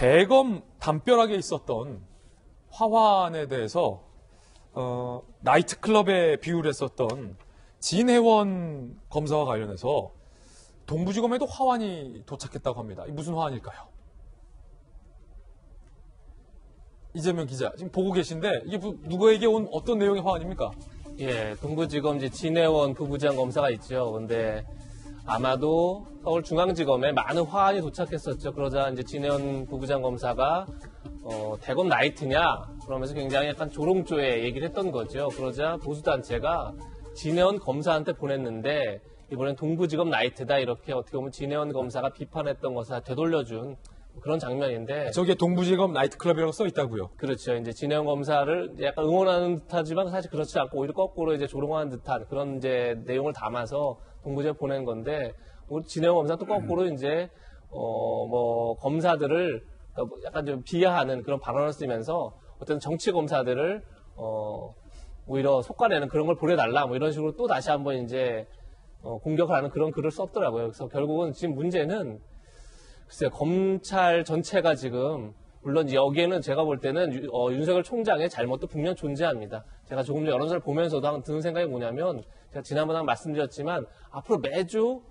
대검 담벼락에 있었던 화환에 대해서 나이트클럽에 비유를 했었던 진혜원 검사와 관련해서 동부지검에도 화환이 도착했다고 합니다. 무슨 화환일까요? 이재명 기자, 지금 보고 계신데 이게 누구에게 온 어떤 내용의 화환입니까? 예, 동부지검 진혜원 부부장 검사가 있죠. 근데 아마도 서울중앙지검에 많은 화환이 도착했었죠. 그러자 이제 진혜원 부부장 검사가 대검 나이트냐? 그러면서 굉장히 약간 조롱조에 얘기를 했던 거죠. 그러자 보수단체가 진혜원 검사한테 보냈는데 이번엔 동부지검 나이트다 이렇게 어떻게 보면 진혜원 검사가 비판했던 것을 되돌려준 그런 장면인데 저게 동부지검 나이트클럽이라고 써 있다고요? 그렇죠. 이제 진혜원 검사를 약간 응원하는 듯하지만 사실 그렇지 않고 오히려 거꾸로 이제 조롱하는 듯한 그런 이제 내용을 담아서 동부지검에 보낸 건데 진혜원 검사 또 거꾸로 이제 뭐 검사들을 약간 좀 비하하는 그런 발언을 쓰면서 어떤 정치 검사들을 오히려 속아내는 그런 걸 보내달라 뭐 이런 식으로 또 다시 한번 이제 공격을 하는 그런 글을 썼더라고요. 그래서 결국은 지금 문제는 글쎄요, 검찰 전체가 지금 물론 여기에는 제가 볼 때는 윤석열 총장의 잘못도 분명 존재합니다. 제가 조금 전 여론조사를 보면서도 드는 생각이 뭐냐면 제가 지난번에 말씀드렸지만 앞으로 매주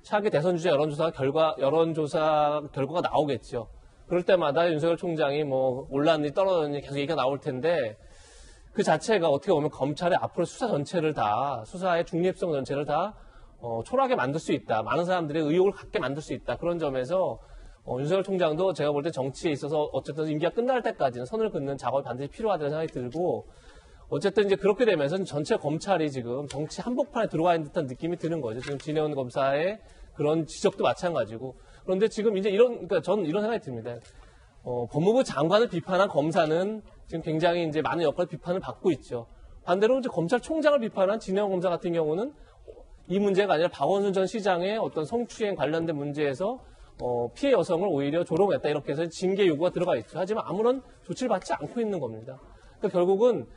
차기 대선 주자 여론조사 결과가 나오겠죠. 그럴 때마다 윤석열 총장이 뭐 올랐니 떨어졌니 계속 얘기가 나올 텐데 그 자체가 어떻게 보면 검찰의 앞으로 수사 전체를 다 수사의 중립성 전체를 다 초라하게 만들 수 있다. 많은 사람들이 의혹을 갖게 만들 수 있다. 그런 점에서 윤석열 총장도 제가 볼 때 정치에 있어서 어쨌든 임기가 끝날 때까지는 선을 긋는 작업이 반드시 필요하다는 생각이 들고 어쨌든 이제 그렇게 되면서 전체 검찰이 지금 정치 한복판에 들어와 있는 듯한 느낌이 드는 거죠. 지금 진혜원 검사의 그런 지적도 마찬가지고. 그런데 지금 이제 그러니까 저는 이런 생각이 듭니다. 법무부 장관을 비판한 검사는 지금 굉장히 이제 많은 역할 비판을 받고 있죠. 반대로 이제 검찰총장을 비판한 진혜원 검사 같은 경우는 이 문제가 아니라 박원순 전 시장의 어떤 성추행 관련된 문제에서 피해 여성을 오히려 조롱했다 이렇게 해서 징계 요구가 들어가 있죠. 하지만 아무런 조치를 받지 않고 있는 겁니다. 그러니까 결국은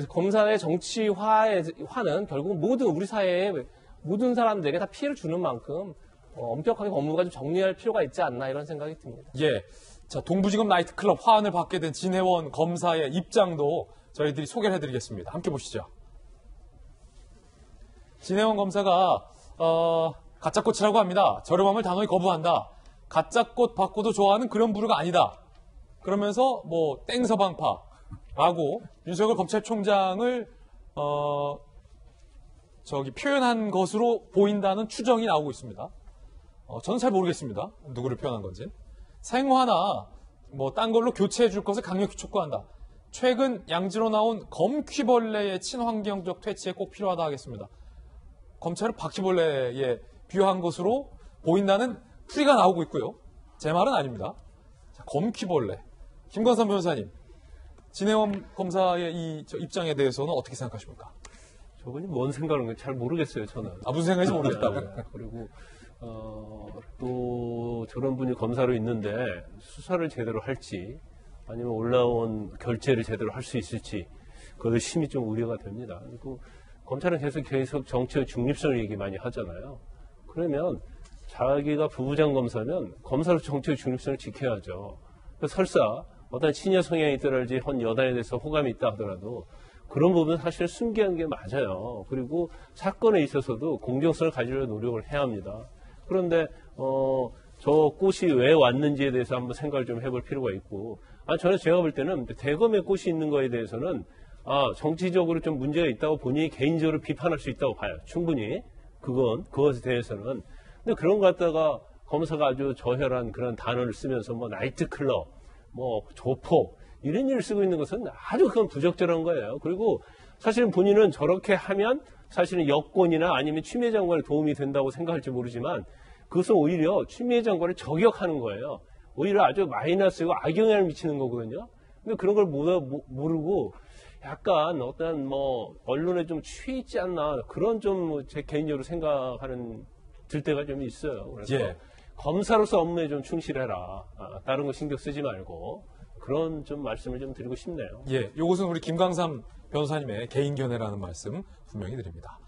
검사의 정치화는 결국은 모든 우리 사회의 모든 사람들에게 다 피해를 주는 만큼 엄격하게 법무부가 좀 정리할 필요가 있지 않나 이런 생각이 듭니다. 예, 자 동부지검 나이트클럽 화환을 받게 된 진혜원 검사의 입장도 저희들이 소개를 해드리겠습니다. 함께 보시죠. 진혜원 검사가 가짜꽃이라고 합니다. 저렴함을 단호히 거부한다. 가짜꽃 받고도 좋아하는 그런 부류가 아니다. 그러면서 뭐 땡서방파라고 윤석열 검찰총장을 표현한 것으로 보인다는 추정이 나오고 있습니다. 저는 잘 모르겠습니다. 누구를 표현한 건지. 생화나 뭐 딴 걸로 교체해 줄 것을 강력히 촉구한다. 최근 양지로 나온 검퀴벌레의 친환경적 퇴치에 꼭 필요하다 하겠습니다. 검찰을 바퀴벌레에 비유한 것으로 보인다는 풀이가 나오고 있고요. 제 말은 아닙니다. 자, 검퀴벌레. 김광삼 변호사님, 진혜원 검사의 이 입장에 대해서는 어떻게 생각하십니까? 저분이 뭔 생각하는 건지 잘 모르겠어요, 저는. 무슨 생각인지 모르겠다고요. 그리고 또 저런 분이 검사로 있는데 수사를 제대로 할지 아니면 올라온 결재를 제대로 할 수 있을지 그것도 심히 좀 우려가 됩니다. 그리고 검찰은 계속 정치의 중립성을 얘기 많이 하잖아요. 그러면 자기가 부부장 검사면 검사로 정치의 중립성을 지켜야죠. 설사 어떤 친여 성향이 있더라든지 현 여당에 대해서 호감이 있다 하더라도 그런 부분은 사실 숨기는 게 맞아요. 그리고 사건에 있어서도 공정성을 가지려 노력을 해야 합니다. 그런데 저 꽃이 왜 왔는지에 대해서 한번 생각을 좀 해볼 필요가 있고 저는 제가 볼 때는 대검에 꽃이 있는 거에 대해서는 정치적으로 좀 문제가 있다고 본인이 개인적으로 비판할 수 있다고 봐요. 충분히. 그것에 대해서는. 근데 그런 거 갖다가 검사가 아주 저혈한 그런 단어를 쓰면서 뭐 나이트클럽, 뭐 조폭, 이런 일을 쓰고 있는 것은 아주 그건 부적절한 거예요. 그리고 사실은 본인은 저렇게 하면 사실은 여권이나 아니면 추미애 장관에 도움이 된다고 생각할지 모르지만 그것은 오히려 추미애 장관을 저격하는 거예요. 오히려 아주 마이너스고 악영향을 미치는 거거든요. 근데 그런 걸 모르고 약간 어떤 뭐 언론에 좀 취해 있지 않나 그런 좀 제 개인적으로 생각하는 들 때가 좀 있어요. 그래서 예. 검사로서 업무에 좀 충실해라. 다른 거 신경 쓰지 말고 그런 좀 말씀을 좀 드리고 싶네요. 예, 이것은 우리 김광삼 변호사님의 개인 견해라는 말씀 분명히 드립니다.